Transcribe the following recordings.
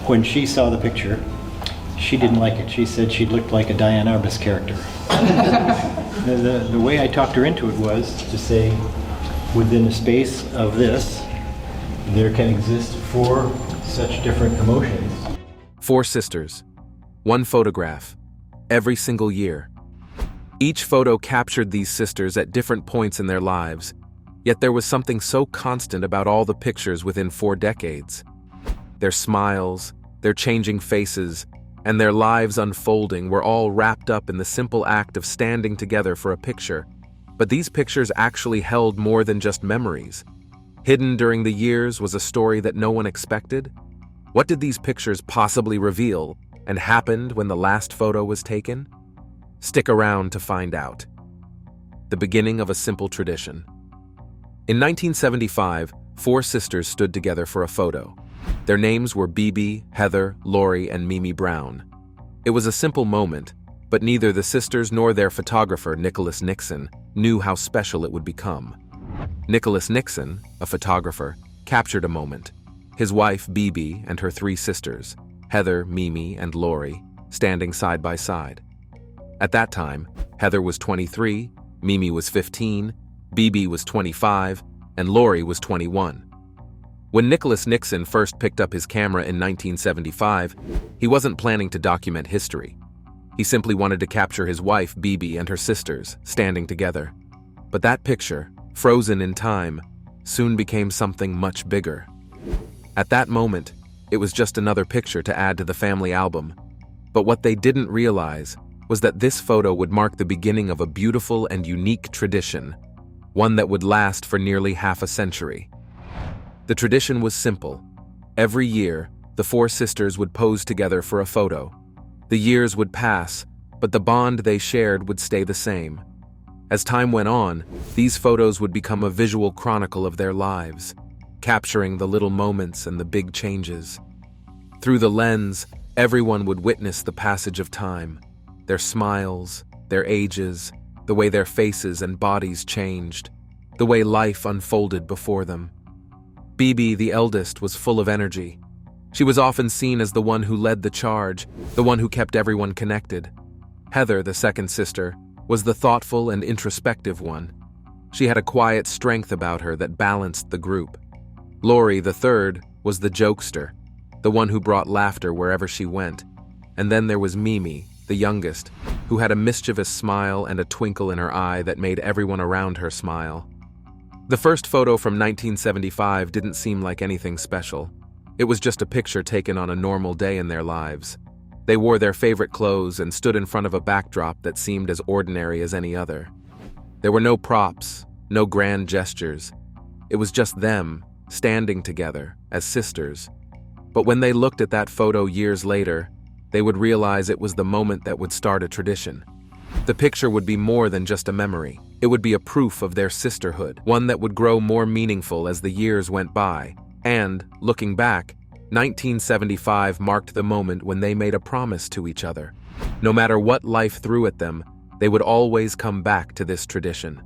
When she saw the picture, she didn't like it. She said she looked like a Diane Arbus character. The way I talked her into it was to say, within the space of this, there can exist four such different emotions. Four sisters, one photograph, every single year. Each photo captured these sisters at different points in their lives, yet there was something so constant about all the pictures within 4 decades. Their smiles, their changing faces, and their lives unfolding were all wrapped up in the simple act of standing together for a picture. But these pictures actually held more than just memories. Hidden during the years was a story that no one expected. What did these pictures possibly reveal, and happened when the last photo was taken? Stick around to find out. The beginning of a simple tradition. In 1975, 4 sisters stood together for a photo. Their names were Bibi, Heather, Lori, and Mimi Brown. It was a simple moment, but neither the sisters nor their photographer, Nicholas Nixon, knew how special it would become. Nicholas Nixon, a photographer, captured a moment. His wife, Bibi, and her 3 sisters, Heather, Mimi, and Lori, standing side by side. At that time, Heather was 23, Mimi was 15, Bibi was 25, and Lori was 21. When Nicholas Nixon first picked up his camera in 1975, he wasn't planning to document history. He simply wanted to capture his wife, Bibi, and her sisters, standing together. But that picture, frozen in time, soon became something much bigger. At that moment, it was just another picture to add to the family album. But what they didn't realize was that this photo would mark the beginning of a beautiful and unique tradition, one that would last for nearly half a century. The tradition was simple. Every year, the 4 sisters would pose together for a photo. The years would pass, but the bond they shared would stay the same. As time went on, these photos would become a visual chronicle of their lives, capturing the little moments and the big changes. Through the lens, everyone would witness the passage of time, their smiles, their ages, the way their faces and bodies changed, the way life unfolded before them. Bibi, the eldest, was full of energy. She was often seen as the one who led the charge, the one who kept everyone connected. Heather, the second sister, was the thoughtful and introspective one. She had a quiet strength about her that balanced the group. Lori, the third, was the jokester, the one who brought laughter wherever she went. And then there was Mimi, the youngest, who had a mischievous smile and a twinkle in her eye that made everyone around her smile. The first photo from 1975 didn't seem like anything special. It was just a picture taken on a normal day in their lives. They wore their favorite clothes and stood in front of a backdrop that seemed as ordinary as any other. There were no props, no grand gestures. It was just them, standing together, as sisters. But when they looked at that photo years later, they would realize it was the moment that would start a tradition. The picture would be more than just a memory. It would be a proof of their sisterhood, one that would grow more meaningful as the years went by. And, looking back, 1975 marked the moment when they made a promise to each other. No matter what life threw at them, they would always come back to this tradition.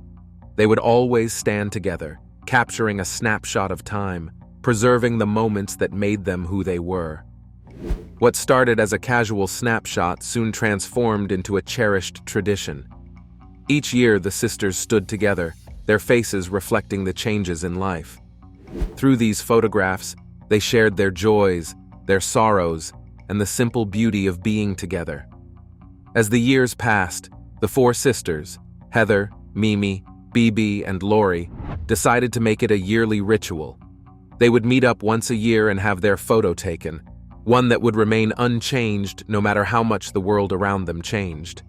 They would always stand together, capturing a snapshot of time, preserving the moments that made them who they were. What started as a casual snapshot soon transformed into a cherished tradition. Each year, the sisters stood together, their faces reflecting the changes in life. Through these photographs, they shared their joys, their sorrows, and the simple beauty of being together. As the years passed, the 4 sisters, Heather, Mimi, Bibi, and Lori, decided to make it a yearly ritual. They would meet up once a year and have their photo taken, one that would remain unchanged no matter how much the world around them changed.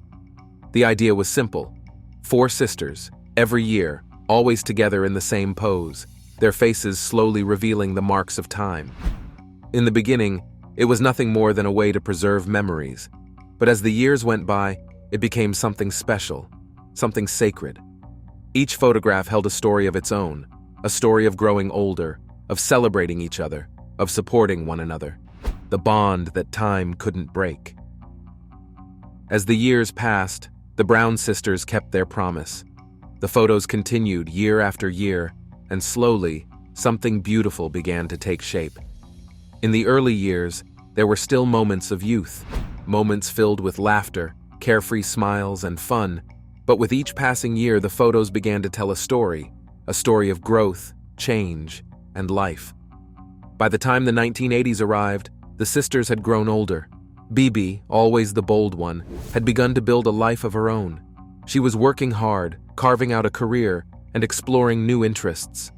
The idea was simple. 4 sisters, every year, always together in the same pose, their faces slowly revealing the marks of time. In the beginning, it was nothing more than a way to preserve memories. But as the years went by, it became something special, something sacred. Each photograph held a story of its own, a story of growing older, of celebrating each other, of supporting one another, the bond that time couldn't break. As the years passed, the Brown sisters kept their promise. The photos continued year after year, and slowly, something beautiful began to take shape. In the early years, there were still moments of youth, moments filled with laughter, carefree smiles, and fun. But with each passing year, the photos began to tell a story of growth, change, and life. By the time the 1980s arrived, the sisters had grown older. Bibi, always the bold one, had begun to build a life of her own. She was working hard, carving out a career, and exploring new interests.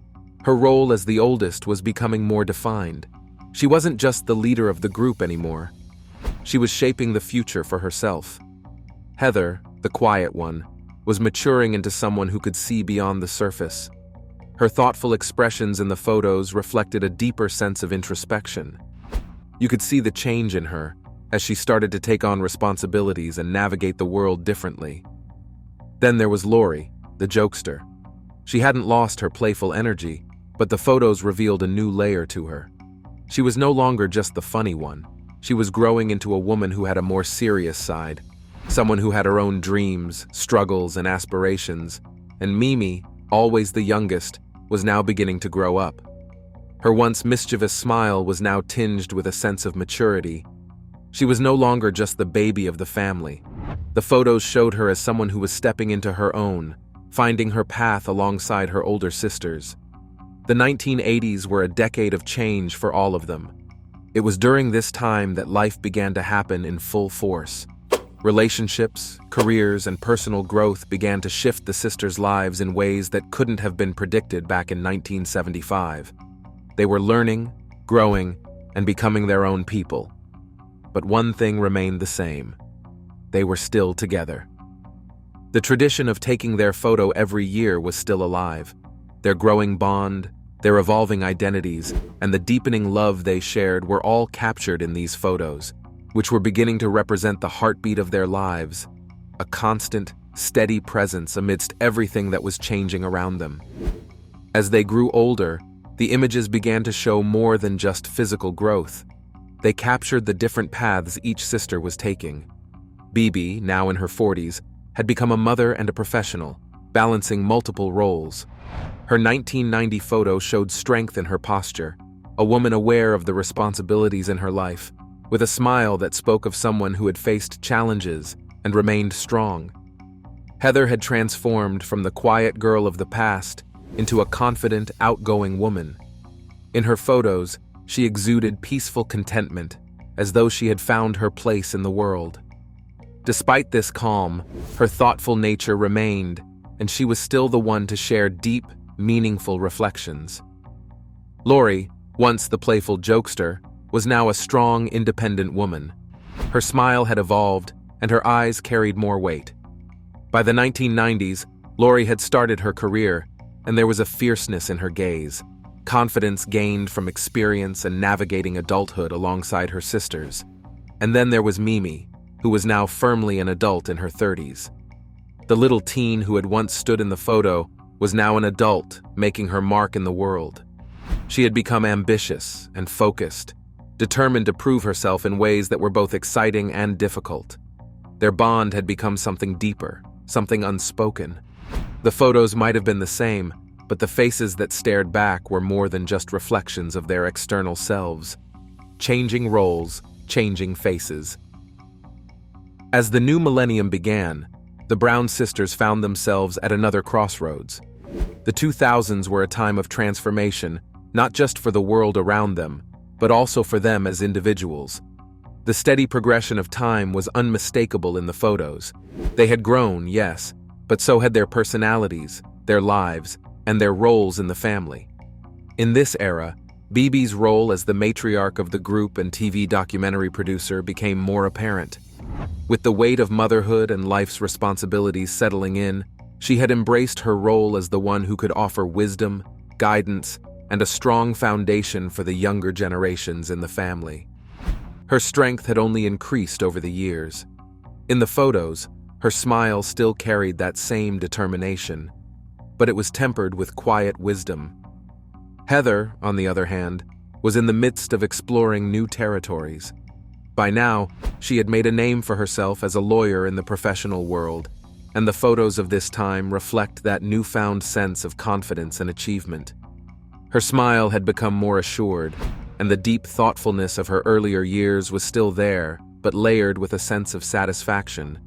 Her role as the oldest was becoming more defined. She wasn't just the leader of the group anymore. She was shaping the future for herself. Heather, the quiet one, was maturing into someone who could see beyond the surface. Her thoughtful expressions in the photos reflected a deeper sense of introspection. You could see the change in her as she started to take on responsibilities and navigate the world differently. Then there was Lori, the jokester. She hadn't lost her playful energy, but the photos revealed a new layer to her. She was no longer just the funny one. She was growing into a woman who had a more serious side, someone who had her own dreams, struggles, and aspirations. And Mimi, always the youngest, was now beginning to grow up. Her once mischievous smile was now tinged with a sense of maturity. She was no longer just the baby of the family. The photos showed her as someone who was stepping into her own, finding her path alongside her older sisters. The 1980s were a decade of change for all of them. It was during this time that life began to happen in full force. Relationships, careers, and personal growth began to shift the sisters' lives in ways that couldn't have been predicted back in 1975. They were learning, growing, and becoming their own people. But one thing remained the same. They were still together. The tradition of taking their photo every year was still alive. Their growing bond, their evolving identities, and the deepening love they shared were all captured in these photos, which were beginning to represent the heartbeat of their lives, a constant, steady presence amidst everything that was changing around them. As they grew older, the images began to show more than just physical growth. They captured the different paths each sister was taking. Bibi, now in her 40s, had become a mother and a professional, balancing multiple roles. Her 1990 photo showed strength in her posture, a woman aware of the responsibilities in her life, with a smile that spoke of someone who had faced challenges and remained strong. Heather had transformed from the quiet girl of the past into a confident, outgoing woman. In her photos, she exuded peaceful contentment, as though she had found her place in the world. Despite this calm, her thoughtful nature remained, and she was still the one to share deep, meaningful reflections. Lori, once the playful jokester, was now a strong, independent woman. Her smile had evolved, and her eyes carried more weight. By the 1990s, Lori had started her career, and there was a fierceness in her gaze, confidence gained from experience and navigating adulthood alongside her sisters. And then there was Mimi, who was now firmly an adult in her 30s. The little teen who had once stood in the photo was now an adult, making her mark in the world. She had become ambitious and focused, determined to prove herself in ways that were both exciting and difficult. Their bond had become something deeper, something unspoken. The photos might have been the same, but the faces that stared back were more than just reflections of their external selves. Changing roles, changing faces. As the new millennium began, the Brown sisters found themselves at another crossroads. The 2000s were a time of transformation, not just for the world around them, but also for them as individuals. The steady progression of time was unmistakable in the photos. They had grown, yes, but so had their personalities, their lives, and their roles in the family. In this era, Bibi's role as the matriarch of the group and TV documentary producer became more apparent. With the weight of motherhood and life's responsibilities settling in, she had embraced her role as the one who could offer wisdom, guidance, and a strong foundation for the younger generations in the family. Her strength had only increased over the years. In the photos, her smile still carried that same determination, but it was tempered with quiet wisdom. Heather, on the other hand, was in the midst of exploring new territories. By now, she had made a name for herself as a lawyer in the professional world, and the photos of this time reflect that newfound sense of confidence and achievement. Her smile had become more assured, and the deep thoughtfulness of her earlier years was still there, but layered with a sense of satisfaction.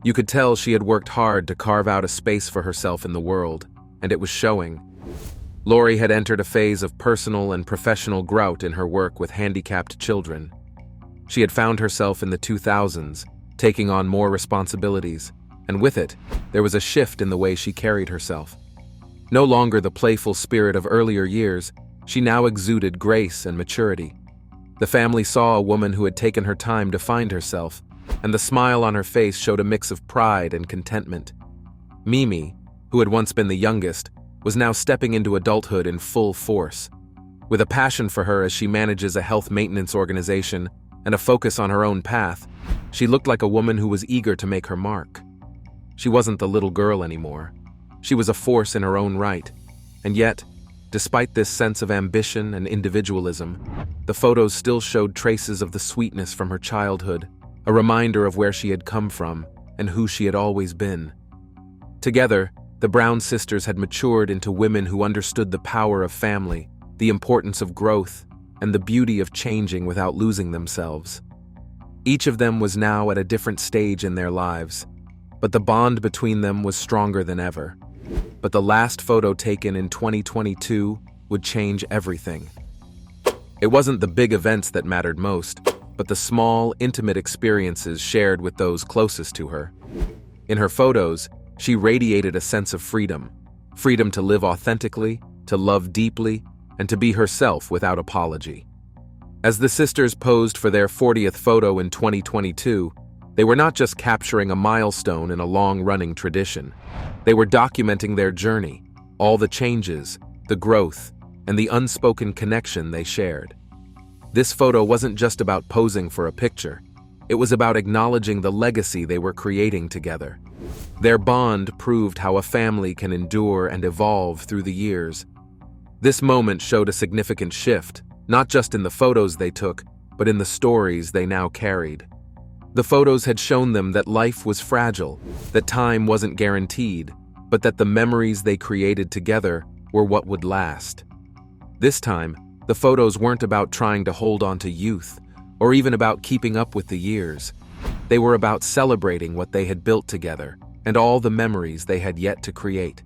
You could tell she had worked hard to carve out a space for herself in the world, and it was showing. Lori had entered a phase of personal and professional growth in her work with handicapped children. She had found herself in the 2000s, taking on more responsibilities, and with it, there was a shift in the way she carried herself. No longer the playful spirit of earlier years, she now exuded grace and maturity. The family saw a woman who had taken her time to find herself, and the smile on her face showed a mix of pride and contentment. Mimi, who had once been the youngest, was now stepping into adulthood in full force. With a passion for her as she manages a health maintenance organization and a focus on her own path, she looked like a woman who was eager to make her mark. She wasn't the little girl anymore. She was a force in her own right. And yet, despite this sense of ambition and individualism, the photos still showed traces of the sweetness from her childhood, a reminder of where she had come from and who she had always been. Together, the Brown sisters had matured into women who understood the power of family, the importance of growth, and the beauty of changing without losing themselves. Each of them was now at a different stage in their lives, but the bond between them was stronger than ever. But the last photo taken in 2022 would change everything. It wasn't the big events that mattered most, but the small, intimate experiences shared with those closest to her. In her photos, she radiated a sense of freedom to live authentically, to love deeply, and to be herself without apology. As the sisters posed for their 40th photo in 2022, they were not just capturing a milestone in a long-running tradition. They were documenting their journey, all the changes, the growth, and the unspoken connection they shared. This photo wasn't just about posing for a picture. It was about acknowledging the legacy they were creating together. Their bond proved how a family can endure and evolve through the years. This moment showed a significant shift, not just in the photos they took, but in the stories they now carried. The photos had shown them that life was fragile, that time wasn't guaranteed, but that the memories they created together were what would last. This time, the photos weren't about trying to hold on to youth, or even about keeping up with the years. They were about celebrating what they had built together, and all the memories they had yet to create.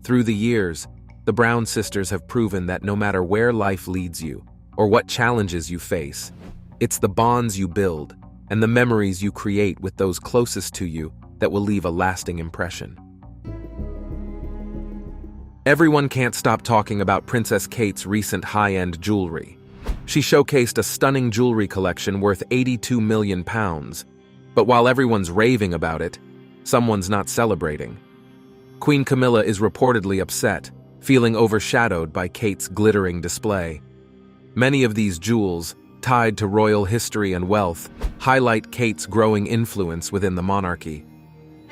Through the years, the Brown sisters have proven that no matter where life leads you, or what challenges you face, it's the bonds you build and the memories you create with those closest to you that will leave a lasting impression. Everyone can't stop talking about Princess Kate's recent high-end jewelry. She showcased a stunning jewelry collection worth £82 million, but while everyone's raving about it, someone's not celebrating. Queen Camilla is reportedly upset, feeling overshadowed by Kate's glittering display. Many of these jewels, tied to royal history and wealth, highlight Kate's growing influence within the monarchy.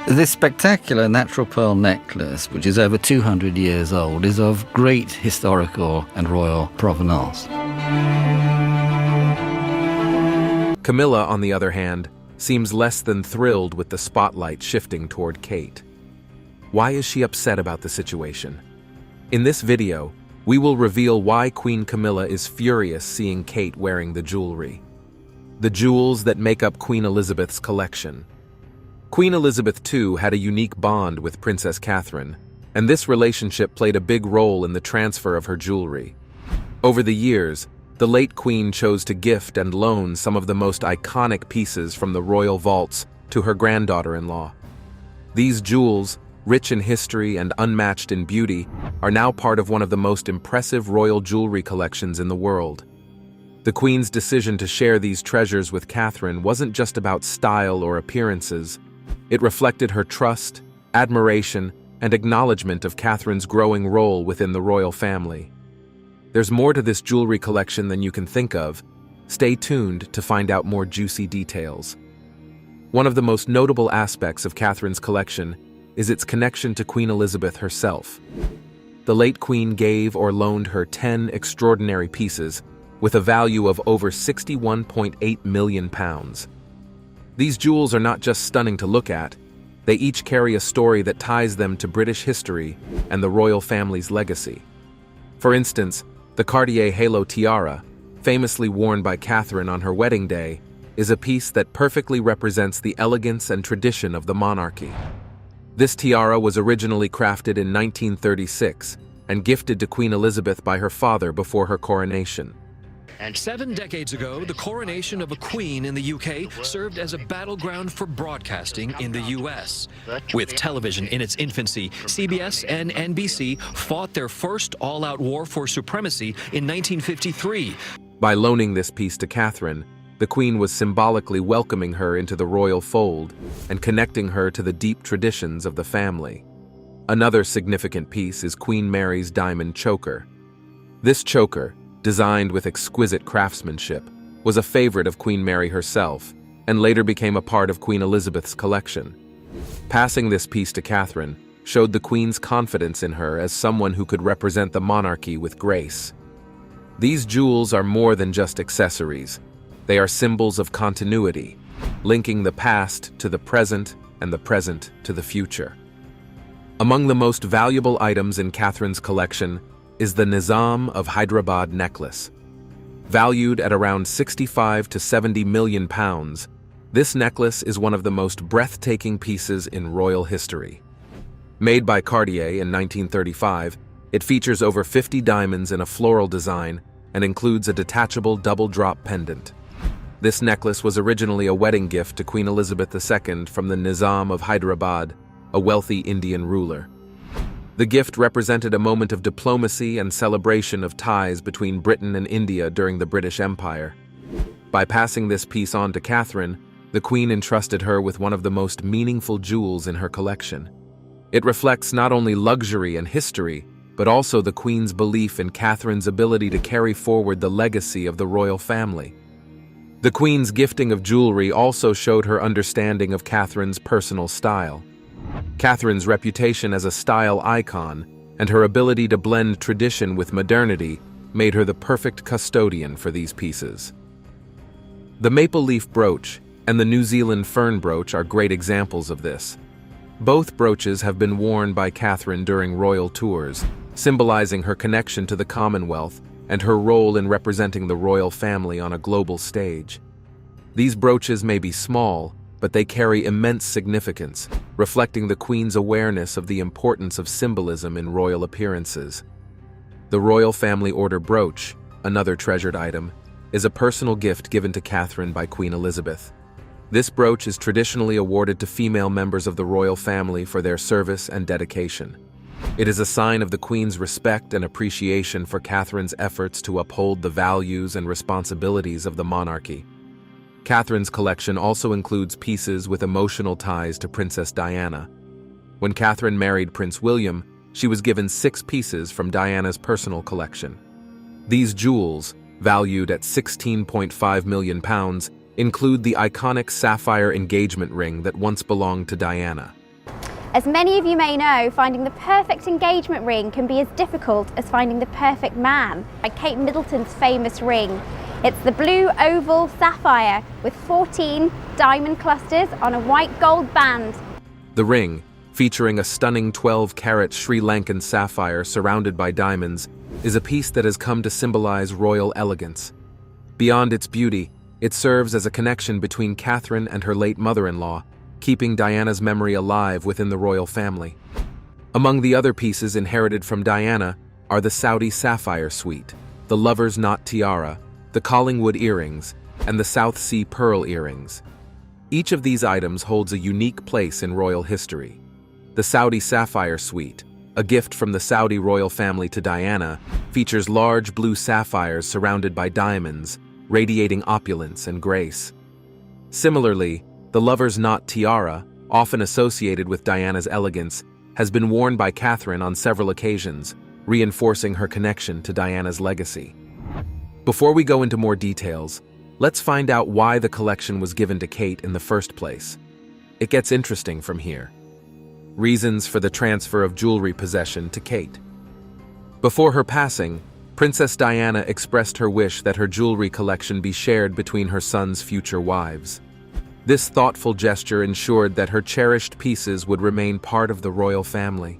This spectacular natural pearl necklace, which is over 200 years old, is of great historical and royal provenance. Camilla, on the other hand, seems less than thrilled with the spotlight shifting toward Kate. Why is she upset about the situation? In this video, we will reveal why Queen Camilla is furious seeing Kate wearing the jewelry. The jewels that make up Queen Elizabeth's collection. Queen Elizabeth II had a unique bond with Princess Catherine, and this relationship played a big role in the transfer of her jewelry. Over the years, the late Queen chose to gift and loan some of the most iconic pieces from the royal vaults to her granddaughter-in-law. These jewels, rich in history and unmatched in beauty, are now part of one of the most impressive royal jewelry collections in the world. The Queen's decision to share these treasures with Catherine wasn't just about style or appearances. It reflected her trust, admiration, and acknowledgement of Catherine's growing role within the royal family. There's more to this jewelry collection than you can think of. Stay tuned to find out more juicy details. One of the most notable aspects of Catherine's collection is its connection to Queen Elizabeth herself. The late Queen gave or loaned her 10 extraordinary pieces with a value of over £61.8 million. These jewels are not just stunning to look at, they each carry a story that ties them to British history and the royal family's legacy. For instance, the Cartier Halo Tiara, famously worn by Catherine on her wedding day, is a piece that perfectly represents the elegance and tradition of the monarchy. This tiara was originally crafted in 1936 and gifted to Queen Elizabeth by her father before her coronation. And 7 decades ago, the coronation of a queen in the UK served as a battleground for broadcasting in the US. With television in its infancy, CBS and NBC fought their first all-out war for supremacy in 1953. By loaning this piece to Catherine, the Queen was symbolically welcoming her into the royal fold and connecting her to the deep traditions of the family. Another significant piece is Queen Mary's diamond choker. This choker, designed with exquisite craftsmanship, was a favorite of Queen Mary herself and later became a part of Queen Elizabeth's collection. Passing this piece to Catherine showed the Queen's confidence in her as someone who could represent the monarchy with grace. These jewels are more than just accessories. They are symbols of continuity, linking the past to the present and the present to the future. Among the most valuable items in Catherine's collection is the Nizam of Hyderabad necklace. Valued at around 65 to 70 million pounds, this necklace is one of the most breathtaking pieces in royal history. Made by Cartier in 1935, it features over 50 diamonds in a floral design and includes a detachable double-drop pendant. This necklace was originally a wedding gift to Queen Elizabeth II from the Nizam of Hyderabad, a wealthy Indian ruler. The gift represented a moment of diplomacy and celebration of ties between Britain and India during the British Empire. By passing this piece on to Catherine, the Queen entrusted her with one of the most meaningful jewels in her collection. It reflects not only luxury and history, but also the Queen's belief in Catherine's ability to carry forward the legacy of the royal family. The Queen's gifting of jewelry also showed her understanding of Catherine's personal style. Catherine's reputation as a style icon and her ability to blend tradition with modernity made her the perfect custodian for these pieces. The maple leaf brooch and the New Zealand fern brooch are great examples of this. Both brooches have been worn by Catherine during royal tours, symbolizing her connection to the Commonwealth and her role in representing the royal family on a global stage. These brooches may be small, but they carry immense significance, reflecting the Queen's awareness of the importance of symbolism in royal appearances. The Royal Family Order brooch, another treasured item, is a personal gift given to Catherine by Queen Elizabeth. This brooch is traditionally awarded to female members of the royal family for their service and dedication. It is a sign of the Queen's respect and appreciation for Catherine's efforts to uphold the values and responsibilities of the monarchy. Catherine's collection also includes pieces with emotional ties to Princess Diana. When Catherine married Prince William, she was given 6 pieces from Diana's personal collection. These jewels, valued at £16.5 million, include the iconic sapphire engagement ring that once belonged to Diana. As many of you may know, finding the perfect engagement ring can be as difficult as finding the perfect man. Like Kate Middleton's famous ring. It's the blue oval sapphire with 14 diamond clusters on a white gold band. The ring, featuring a stunning 12-carat Sri Lankan sapphire surrounded by diamonds, is a piece that has come to symbolize royal elegance. Beyond its beauty, it serves as a connection between Catherine and her late mother-in-law, keeping Diana's memory alive within the royal family. Among the other pieces inherited from Diana are the Saudi sapphire suite, the lover's knot tiara, the Collingwood earrings, and the South Sea pearl earrings. Each of these items holds a unique place in royal history. The Saudi sapphire suite, a gift from the Saudi royal family to Diana, features large blue sapphires surrounded by diamonds, radiating opulence and grace. Similarly, the lover's knot tiara, often associated with Diana's elegance, has been worn by Catherine on several occasions, reinforcing her connection to Diana's legacy. Before we go into more details, let's find out why the collection was given to Kate in the first place. It gets interesting from here. Reasons for the transfer of jewelry possession to Kate. Before her passing, Princess Diana expressed her wish that her jewelry collection be shared between her son's future wives. This thoughtful gesture ensured that her cherished pieces would remain part of the royal family.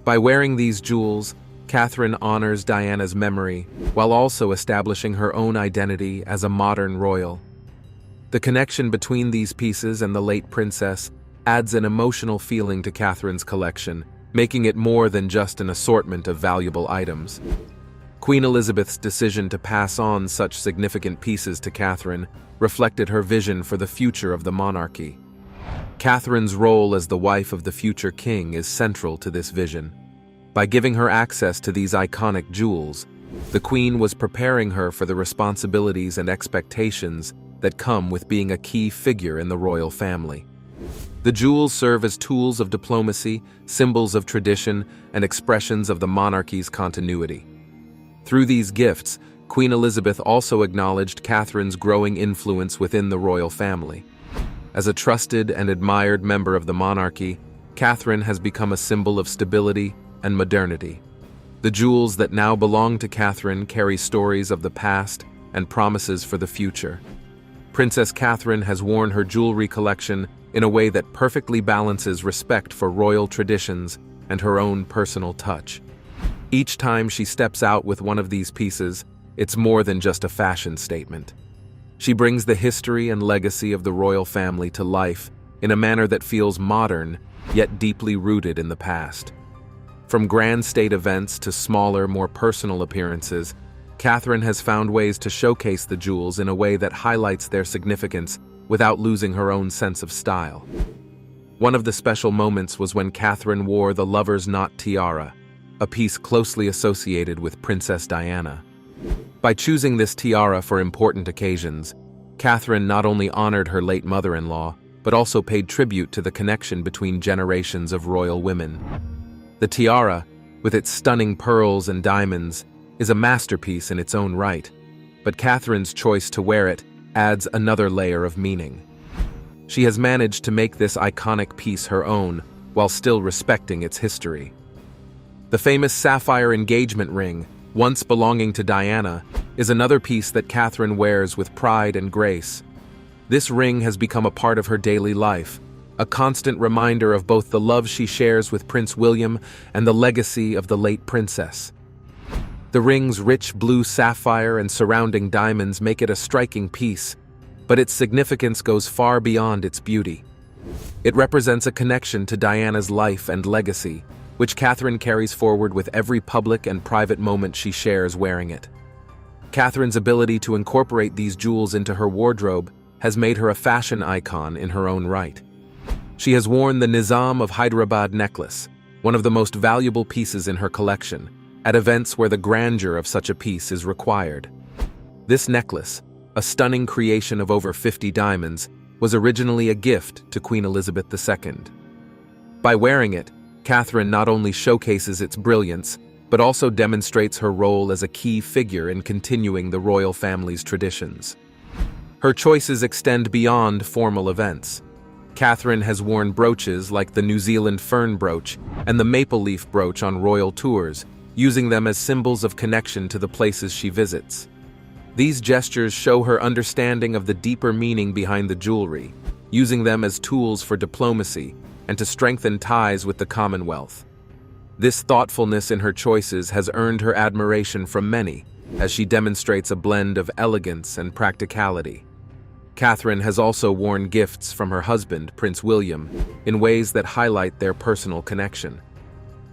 By wearing these jewels, Catherine honors Diana's memory while also establishing her own identity as a modern royal. The connection between these pieces and the late princess adds an emotional feeling to Catherine's collection, making it more than just an assortment of valuable items. Queen Elizabeth's decision to pass on such significant pieces to Catherine reflected her vision for the future of the monarchy. Catherine's role as the wife of the future king is central to this vision. By giving her access to these iconic jewels, the Queen was preparing her for the responsibilities and expectations that come with being a key figure in the royal family. The jewels serve as tools of diplomacy, symbols of tradition, and expressions of the monarchy's continuity. Through these gifts, Queen Elizabeth also acknowledged Catherine's growing influence within the royal family. As a trusted and admired member of the monarchy, Catherine has become a symbol of stability and modernity. The jewels that now belong to Catherine carry stories of the past and promises for the future. Princess Catherine has worn her jewelry collection in a way that perfectly balances respect for royal traditions and her own personal touch. Each time she steps out with one of these pieces, it's more than just a fashion statement. She brings the history and legacy of the royal family to life in a manner that feels modern, yet deeply rooted in the past. From grand state events to smaller, more personal appearances, Catherine has found ways to showcase the jewels in a way that highlights their significance without losing her own sense of style. One of the special moments was when Catherine wore the Lover's Knot tiara, a piece closely associated with Princess Diana. By choosing this tiara for important occasions, Catherine not only honored her late mother-in-law, but also paid tribute to the connection between generations of royal women. The tiara, with its stunning pearls and diamonds, is a masterpiece in its own right, but Catherine's choice to wear it adds another layer of meaning. She has managed to make this iconic piece her own, while still respecting its history. The famous sapphire engagement ring, once belonging to Diana, is another piece that Catherine wears with pride and grace. This ring has become a part of her daily life, a constant reminder of both the love she shares with Prince William and the legacy of the late princess. The ring's rich blue sapphire and surrounding diamonds make it a striking piece, but its significance goes far beyond its beauty. It represents a connection to Diana's life and legacy, which Catherine carries forward with every public and private moment she shares wearing it. Catherine's ability to incorporate these jewels into her wardrobe has made her a fashion icon in her own right. She has worn the Nizam of Hyderabad necklace, one of the most valuable pieces in her collection, at events where the grandeur of such a piece is required. This necklace, a stunning creation of over 50 diamonds, was originally a gift to Queen Elizabeth II. By wearing it, Catherine not only showcases its brilliance, but also demonstrates her role as a key figure in continuing the royal family's traditions. Her choices extend beyond formal events. Catherine has worn brooches like the New Zealand fern brooch and the maple leaf brooch on royal tours, using them as symbols of connection to the places she visits. These gestures show her understanding of the deeper meaning behind the jewelry, using them as tools for diplomacy and to strengthen ties with the Commonwealth. This thoughtfulness in her choices has earned her admiration from many, as she demonstrates a blend of elegance and practicality. Catherine has also worn gifts from her husband, Prince William, in ways that highlight their personal connection.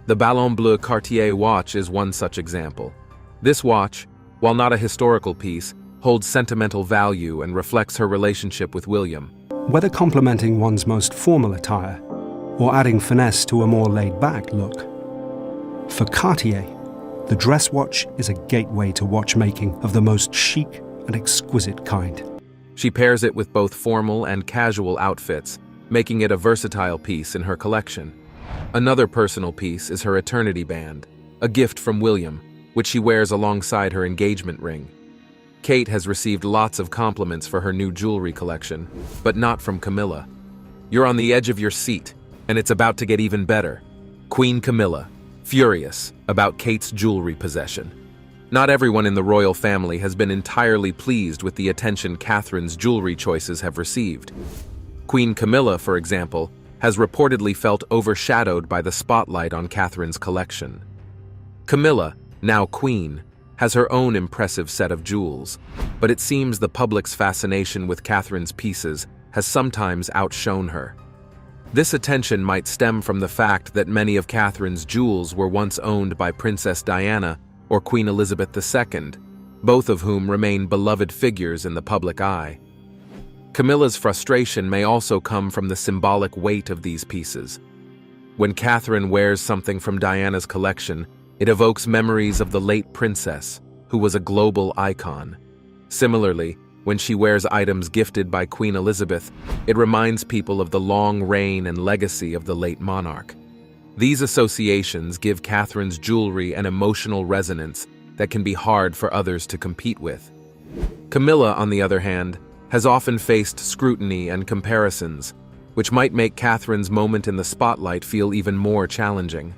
The Ballon Bleu Cartier watch is one such example. This watch, while not a historical piece, holds sentimental value and reflects her relationship with William. Whether complementing one's most formal attire or adding finesse to a more laid-back look, for Cartier, the dress watch is a gateway to watchmaking of the most chic and exquisite kind. She pairs it with both formal and casual outfits, making it a versatile piece in her collection. Another personal piece is her Eternity Band, a gift from William, which she wears alongside her engagement ring. Kate has received lots of compliments for her new jewelry collection, but not from Camilla. You're on the edge of your seat, and it's about to get even better. Queen Camilla, furious about Kate's jewelry possession. Not everyone in the royal family has been entirely pleased with the attention Catherine's jewelry choices have received. Queen Camilla, for example, has reportedly felt overshadowed by the spotlight on Catherine's collection. Camilla, now queen, has her own impressive set of jewels, but it seems the public's fascination with Catherine's pieces has sometimes outshone her. This attention might stem from the fact that many of Catherine's jewels were once owned by Princess Diana or Queen Elizabeth II, both of whom remain beloved figures in the public eye. Camilla's frustration may also come from the symbolic weight of these pieces. When Catherine wears something from Diana's collection, it evokes memories of the late princess, who was a global icon. Similarly, when she wears items gifted by Queen Elizabeth, it reminds people of the long reign and legacy of the late monarch. These associations give Catherine's jewelry an emotional resonance that can be hard for others to compete with. Camilla, on the other hand, has often faced scrutiny and comparisons, which might make Catherine's moment in the spotlight feel even more challenging.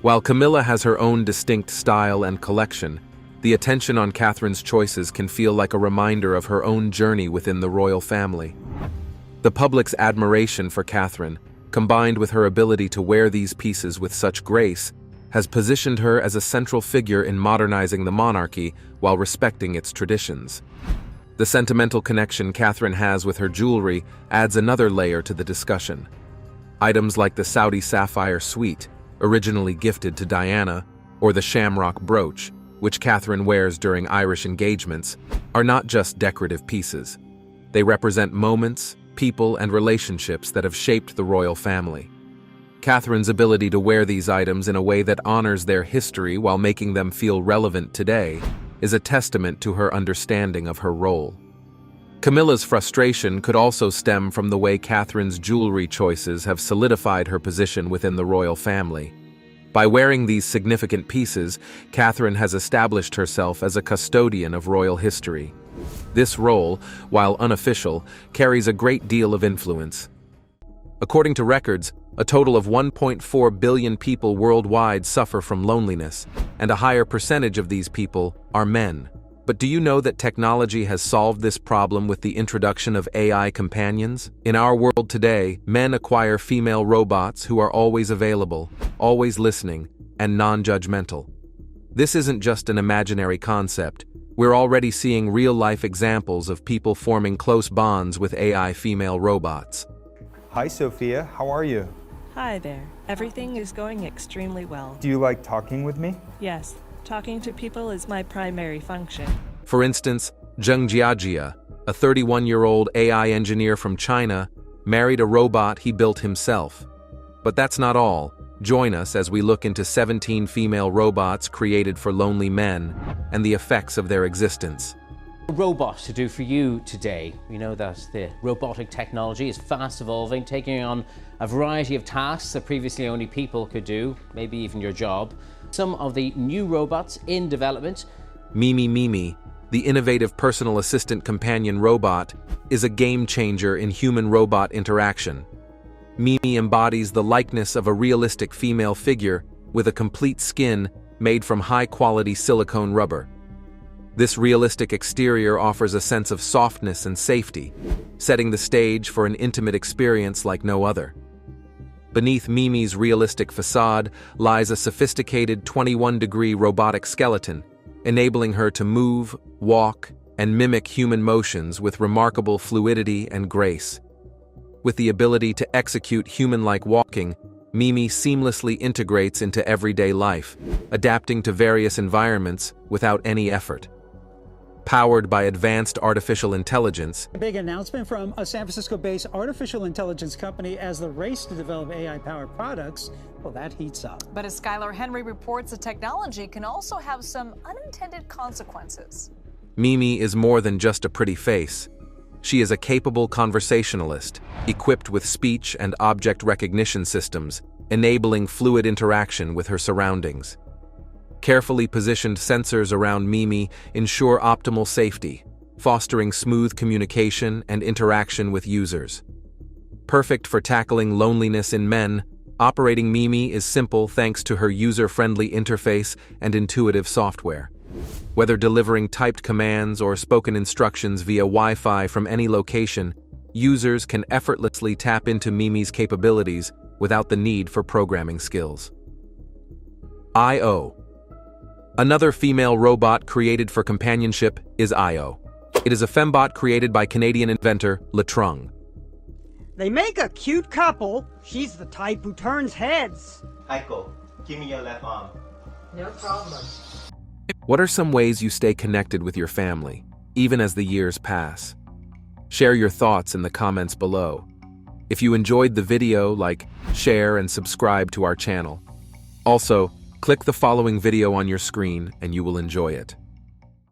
While Camilla has her own distinct style and collection, the attention on Catherine's choices can feel like a reminder of her own journey within the royal family. The public's admiration for Catherine, combined with her ability to wear these pieces with such grace, has positioned her as a central figure in modernizing the monarchy while respecting its traditions. The sentimental connection Catherine has with her jewelry adds another layer to the discussion. Items like the Saudi sapphire suite, originally gifted to Diana, or the shamrock brooch, which Catherine wears during Irish engagements, are not just decorative pieces. They represent moments, people, and relationships that have shaped the royal family. Catherine's ability to wear these items in a way that honors their history while making them feel relevant today is a testament to her understanding of her role. Camilla's frustration could also stem from the way Catherine's jewelry choices have solidified her position within the royal family. By wearing these significant pieces, Catherine has established herself as a custodian of royal history. This role, while unofficial, carries a great deal of influence. According to records, a total of 1.4 billion people worldwide suffer from loneliness, and a higher percentage of these people are men. But do you know that technology has solved this problem with the introduction of AI companions? In our world today, men acquire female robots who are always available, always listening, and non-judgmental. This isn't just an imaginary concept. We're already seeing real-life examples of people forming close bonds with AI female robots. Hi, Sophia. How are you? Hi there. Everything is going extremely well. Do you like talking with me? Yes, talking to people is my primary function. For instance, Zheng Jiajia, a 31-year-old AI engineer from China, married a robot he built himself. But that's not all. Join us as we look into 17 female robots created for lonely men and the effects of their existence. A robot to do for you today. We know that the robotic technology is fast evolving, taking on a variety of tasks that previously only people could do, maybe even your job. Some of the new robots in development. Mimi, the innovative personal assistant companion robot, is a game changer in human-robot interaction. Mimi embodies the likeness of a realistic female figure with a complete skin made from high-quality silicone rubber. This realistic exterior offers a sense of softness and safety, setting the stage for an intimate experience like no other. Beneath Mimi's realistic facade lies a sophisticated 21-degree robotic skeleton, enabling her to move, walk, and mimic human motions with remarkable fluidity and grace. With the ability to execute human-like walking, Mimi seamlessly integrates into everyday life, adapting to various environments without any effort. Powered by advanced artificial intelligence. A big announcement from a San Francisco-based artificial intelligence company as the race to develop AI-powered products, well, that heats up. But as Skylar Henry reports, the technology can also have some unintended consequences. Mimi is more than just a pretty face. She is a capable conversationalist, equipped with speech and object recognition systems, enabling fluid interaction with her surroundings. Carefully positioned sensors around Mimi ensure optimal safety, fostering smooth communication and interaction with users. Perfect for tackling loneliness in men, operating Mimi is simple thanks to her user-friendly interface and intuitive software. Whether delivering typed commands or spoken instructions via Wi-Fi from any location, users can effortlessly tap into Mimi's capabilities without the need for programming skills. I/O, Another female robot created for companionship is Io. It is a fembot created by Canadian inventor Latrung. They make a cute couple. She's the type who turns heads. Aiko, give me your left arm. No problem. What are some ways you stay connected with your family, even as the years pass? Share your thoughts in the comments below. If you enjoyed the video, like, share, and subscribe to our channel. Also, click the following video on your screen and you will enjoy it.